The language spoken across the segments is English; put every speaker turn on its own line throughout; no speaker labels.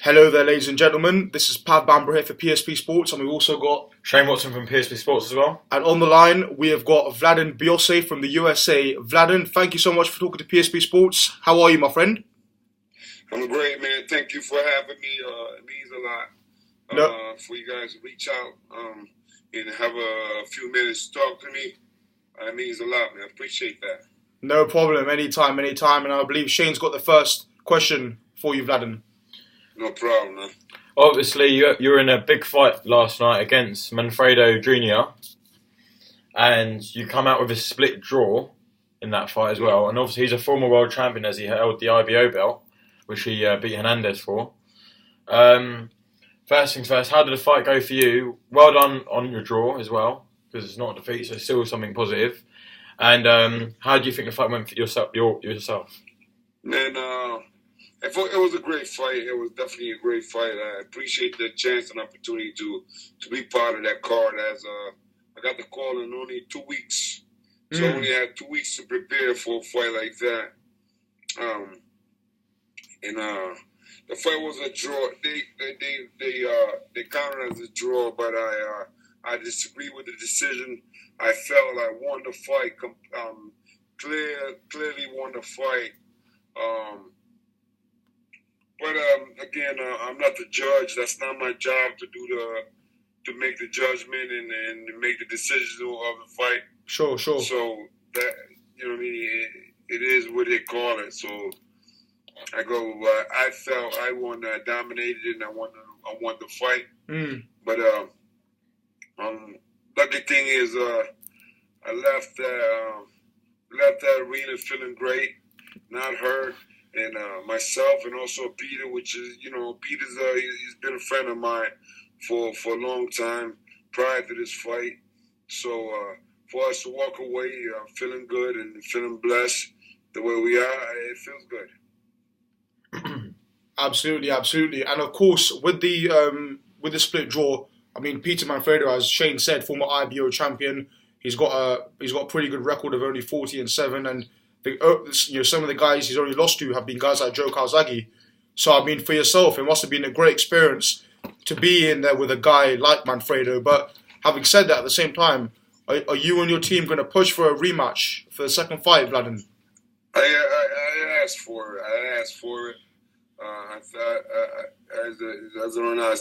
Hello there, ladies and gentlemen. This is Pav Bamber here for PSP Sports, and we've also got
Shane Watson from PSP Sports as well.
And on the line, we have got Vladine Biosse from the USA. Vladine, thank you so much for talking to PSP Sports. How are you, my friend?
I'm great, man. Thank you for having me. It means a lot for you guys to reach out and have a few minutes to talk to me. It means a lot, man. I appreciate that.
No problem. Anytime. And I believe Shane's got the first question for you, Vladine.
No problem, man.
Obviously, you were in a big fight last night against Manfredo Jr. and you come out with a split draw in that fight as well. And obviously, he's a former world champion as he held the IBO belt, which he beat Hernandez for. First things first, how did the fight go for you? Well done on your draw as well, because it's not a defeat, so it's still something positive. And how do you think the fight went for yourself?
Man, it was a great fight. It was definitely a great fight. I appreciate the chance and opportunity to be part of that card. As I got the call in only 2 weeks, so I only had 2 weeks to prepare for a fight like that. The fight was a draw. They counted as a draw, but I disagree with the decision. I felt I won the fight. Clearly won the fight. But again, I'm not the judge. That's not my job to make the judgment and make the decision of the fight.
Sure.
So that, you know what I mean, it is what they call it. So I go. I felt I won, dominated, and I won the fight. But lucky thing is, I left that arena feeling great, not hurt. And myself and also Peter, which is, Peter's he's been a friend of mine for a long time prior to this fight. So for us to walk away feeling good and feeling blessed the way we are, it feels good.
Absolutely. And of course, with the split draw, I mean, Peter Manfredo, as Shane said, former IBO champion, he's got a pretty good record of only 40-7, and some of the guys he's already lost to have been guys like Joe Calzaghe. So, I mean, for yourself, it must have been a great experience to be in there with a guy like Manfredo. But having said that, at the same time, are you and your team going to push for a rematch for the second fight, Vladine?
I asked for it. As a runner, I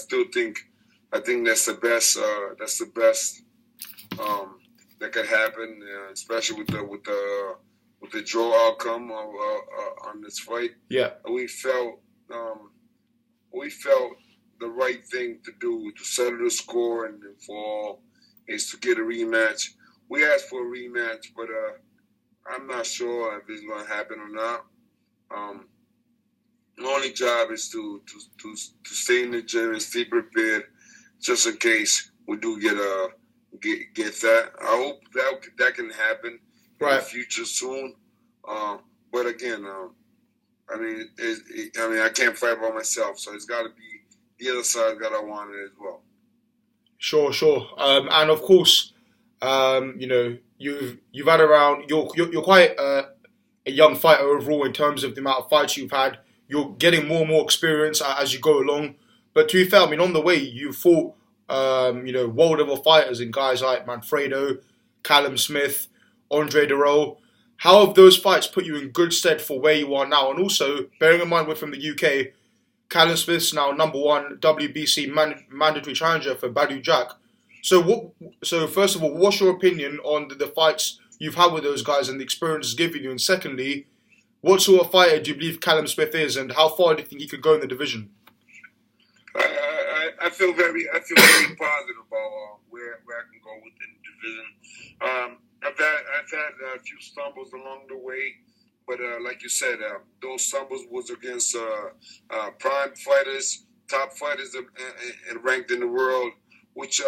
think that's the best. That's the best that could happen, especially with the draw outcome on this fight.
Yeah,
we felt the right thing to do to settle the score and for all is to get a rematch. We asked for a rematch, but I'm not sure if it's going to happen or not. My only job is to stay in the gym and stay prepared, just in case we do get that. I hope that can happen in the future soon. But again, I can't fight by myself, so it's got to be the other side got to want it as well.
Sure. And of course, you've had around. You're quite a young fighter overall in terms of the amount of fights you've had. You're getting more and more experience as you go along. But to be fair, I mean, on the way, you fought, world-level fighters in guys like Manfredo, Callum Smith, Andre Degale. How have those fights put you in good stead for where you are now? And also, bearing in mind we're from the UK, Callum Smith's now #1 WBC mandatory challenger for Badou Jack. So first of all, what's your opinion on the fights you've had with those guys and the experience it's given you? And secondly, what sort of fighter do you believe Callum Smith is, and how far do you think he could go in the division?
I feel very positive about where I can go within the division. I've had a few stumbles along the way, but like you said, those stumbles was against prime fighters, top fighters, and ranked in the world, which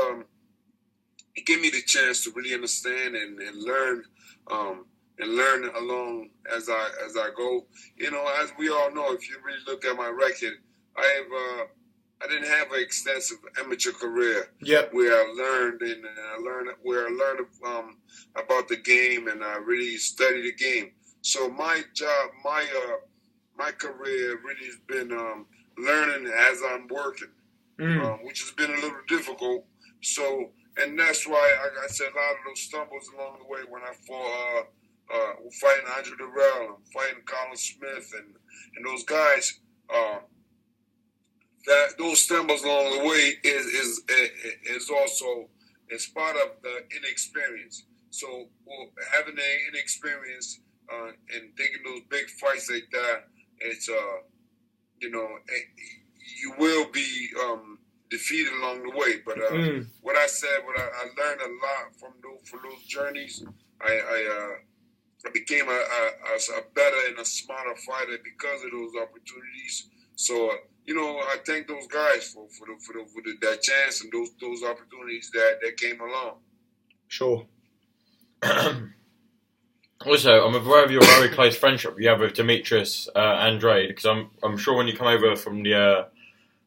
it gave me the chance to really understand and learn along as I go. As we all know, if you really look at my record, I didn't have an extensive amateur career.
Yep.
Where I learned about the game, and I really studied the game. So my job, my career really has been learning as I'm working, which has been a little difficult. So, and that's why I said a lot of those stumbles along the way when I fought, fighting Andre Durrell and fighting Callum Smith and those guys. That those stumbles along the way is also is part of the inexperience. So having the inexperience and taking those big fights like that, it's you you will be defeated along the way. But what I said, I learned a lot from those journeys. I became a better and a smarter fighter because of those opportunities. So I thank those guys for that chance and those opportunities that came along.
Sure.
Also, I'm aware of your very close friendship you have with Demetrius Andrade, because I'm sure when you come over from the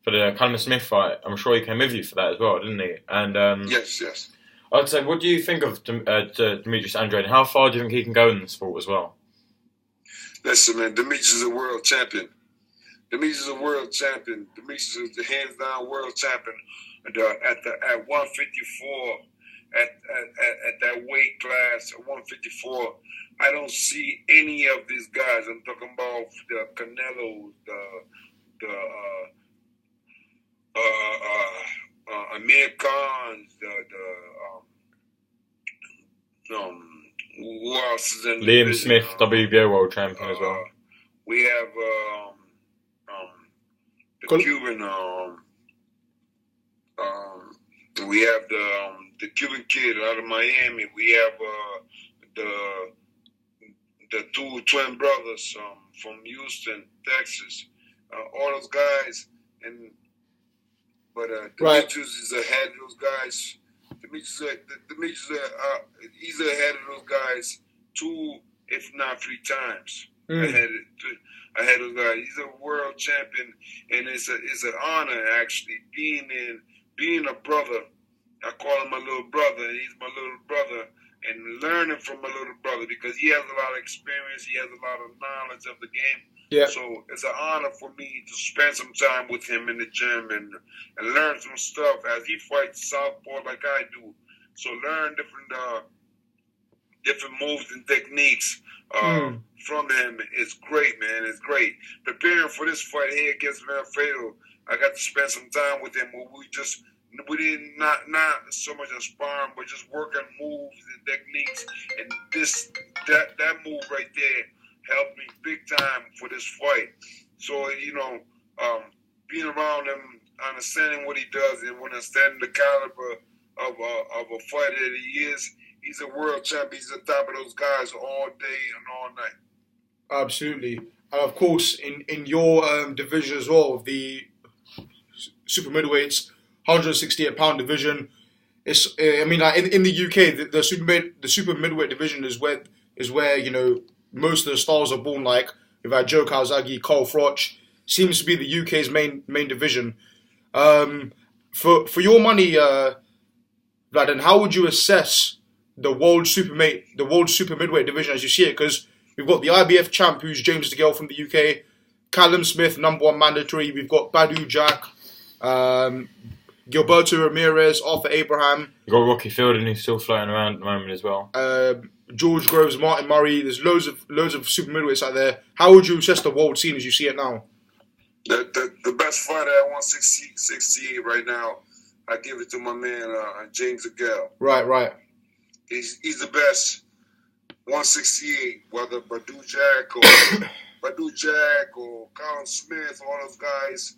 for the Callum Smith fight, I'm sure he came with you for that as well, didn't he? And
yes.
I'd say, what do you think of Demetrius Andrade? How far do you think he can go in the sport as well?
Listen, man, Demetrius is a world champion. Demetrius is a world champion. Demetrius is the hands down world champion at 154. At that weight class, at 154, I don't see any of these guys. I'm talking about the Canelos, Amir Khans, who else is in the
Liam
division?
Smith, WBO world champion as well.
We have the Cuban. We have the Cuban kid out of Miami. We have the two twin brothers from Houston, Texas. All those guys, but Demetrius is ahead of those guys. Demetrius, he's ahead of those guys 2, if not 3 times. Ahead of those guys. He's a world champion, and it's an honor actually being a brother. I call him my little brother, and he's my little brother, and learning from my little brother because he has a lot of experience, he has a lot of knowledge of the game. Yeah. So it's an honor for me to spend some time with him in the gym and learn some stuff as he fights southpaw like I do. So learn different moves and techniques from him. It's great, man. It's great. Preparing for this fight here against Manfredo, I got to spend some time with him where we did not so much on sparring, but just working moves and techniques. And that move right there helped me big time for this fight. So, being around him, understanding what he does and understanding the caliber of a fighter that he is, he's a world champion. He's the top of those guys all day and all night.
Absolutely. And of course, in your division as well, the super middleweights, 168-pound division. It's in the UK, the super middleweight division is where most of the stars are born. Like we've had Joe Calzaghe, Carl Froch. Seems to be the UK's main division. For your money, Vladine, how would you assess the world super middleweight division as you see it? Because we've got the IBF champ, who's James Degale from the UK, Callum Smith, #1 mandatory. We've got Badu Jack, Gilberto Ramirez, Arthur Abraham.
You've got Rocky Fielding, who's still floating around at the moment as well.
George Groves, Martin Murray. There's loads of super middleweights out there. How would you assess the world scene as you see it now?
The best fighter at 168 right now, I give it to my man James Degale.
Right.
He's the best 168, whether Badu Jack or Callum Smith, all those guys.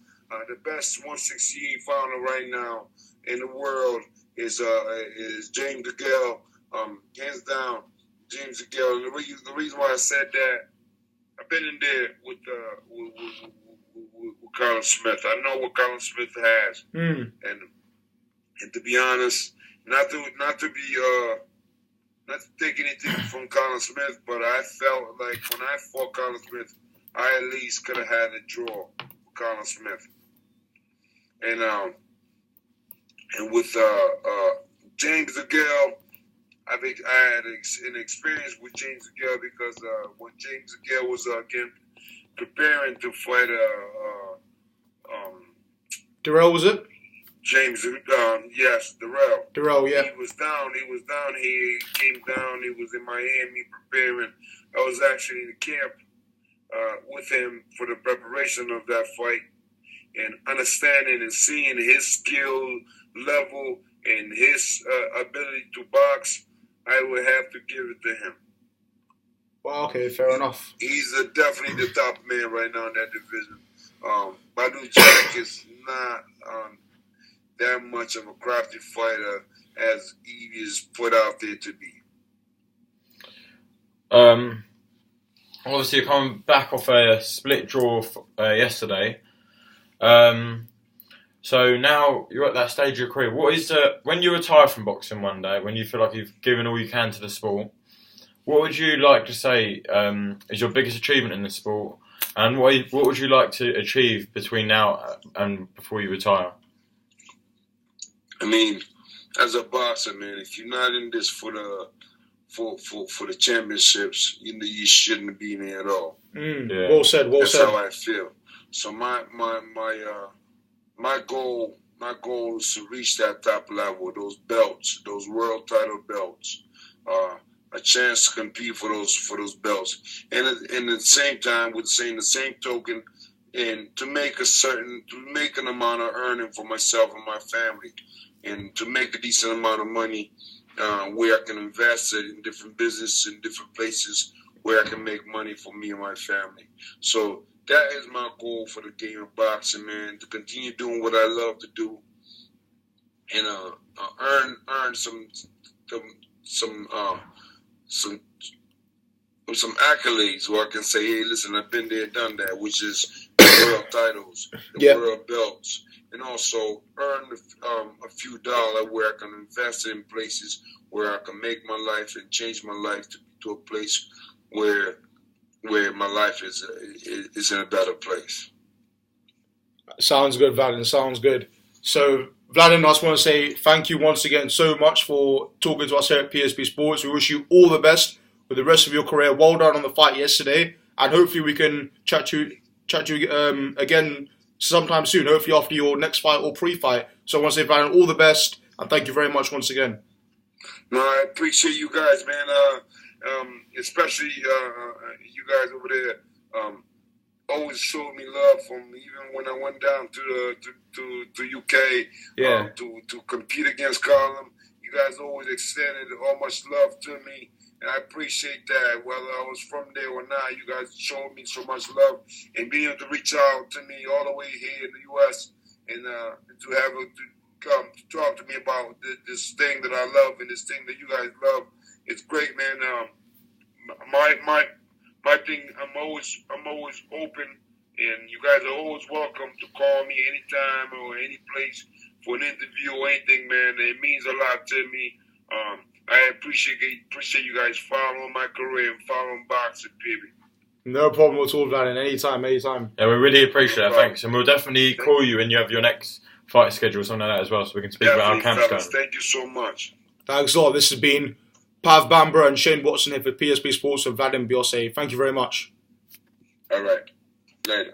The best 168 fighter right now in the world is James Degale, hands down, James Degale. And the reason why I said that, I've been in there with Callum Smith. I know what Callum Smith has, and to be honest, not to take anything from Callum Smith, but I felt like when I fought Callum Smith, I at least could have had a draw with Callum Smith. And with James Degale, I had an experience with James Degale because when James Degale was again preparing to fight
Darrell, was it?
James, yes, Darrell.
Darrell, yeah.
He was down here. He came down. He was in Miami preparing. I was actually in the camp with him for the preparation of that fight, and understanding and seeing his skill level and his ability to box, I would have to give it to him.
Well, okay, fair enough.
He's definitely the top man right now in that division. Badou Jack is not that much of a crafty fighter as he is put out there to be.
Obviously, you're coming back off a split draw yesterday. So now you're at that stage of your career. What is when you retire from boxing one day, when you feel like you've given all you can to the sport, what would you like to say is your biggest achievement in the sport, and what would you like to achieve between now and before you retire?
I mean, as a boxer, man, if you're not in this for the championships, you shouldn't be in there at all.
Yeah. Well said. Well
That's
said.
how I feel. So my goal is to reach that top level, those belts, those world title belts, a chance to compete for those belts, and at the same time, with saying the same token, and to make an amount of earning for myself and my family, and to make a decent amount of money where I can invest it in different business in different places where I can make money for me and my family. So that is my goal for the game of boxing, man, to continue doing what I love to do, and earn some accolades where I can say, hey, listen, I've been there, done that, which is the world titles, the world belts, and also earn a few dollars where I can invest in places where I can make my life and change my life to a place where my life is in a better place.
Sounds good, Vladine. Sounds good. So, Vladine, I just want to say thank you once again so much for talking to us here at PSP Sports. We wish you all the best with the rest of your career. Well done on the fight yesterday, and hopefully we can chat to you again sometime soon. Hopefully after your next fight or pre-fight. So I want to say, Vladine, all the best, and thank you very much once again.
No, I appreciate you guys, man. Especially you guys over there. Always showed me love from even when I went down to UK to compete against Callum. You guys always extended all much love to me, and I appreciate that. Whether I was from there or not, you guys showed me so much love, and being able to reach out to me all the way here in the U.S. and to have come to talk to me about this thing that I love and this thing that you guys love. It's great, man. My thing, I'm always open, and you guys are always welcome to call me anytime or any place for an interview or anything, man. It means a lot to me. I appreciate you guys following my career and following boxing, baby.
No problem at all, Vladine. Anytime.
Yeah, we really appreciate that. Thanks, and we'll definitely call you when you have your next fight schedule or something like that as well, so we can speak about our camps going.
Thank you so much.
Thanks a lot. This has been Pav Bambra and Shane Watson here for PSP Sports and Vladine Biosse. Thank you very much.
All right. Later.